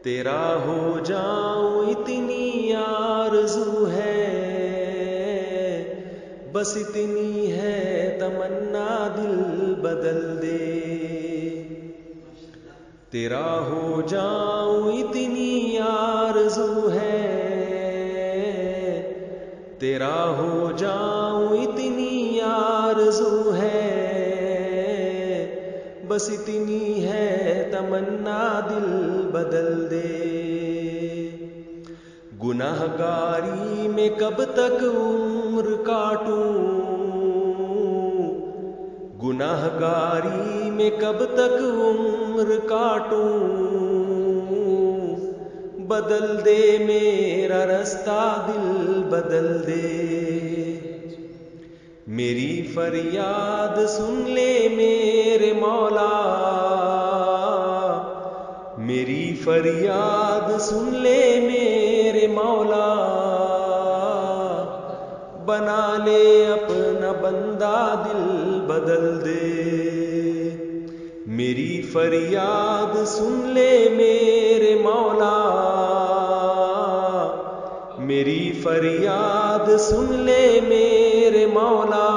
تیرا ہو جاؤں اتنی آرزو ہے، بس اتنی ہے تمنا دل بدل دے۔ تیرا ہو جاؤں اتنی آرزو ہے، تیرا ہو جاؤں اتنی آرزو ہے، بس اتنی ہے تمنا دل بدل دے۔ گناہ گاری میں کب تک عمر کاٹوں، گناہ گاری میں کب تک عمر کاٹوں، بدل دے میرا رستہ دل بدل دے۔ میری فریاد سن لے میرے مولا، میری فریاد سن لے میرے مولا، بنا لے اپنا بندہ دل بدل دے۔ میری فریاد سن لے میرے مولا، میری فریاد سن لے میرے مولا،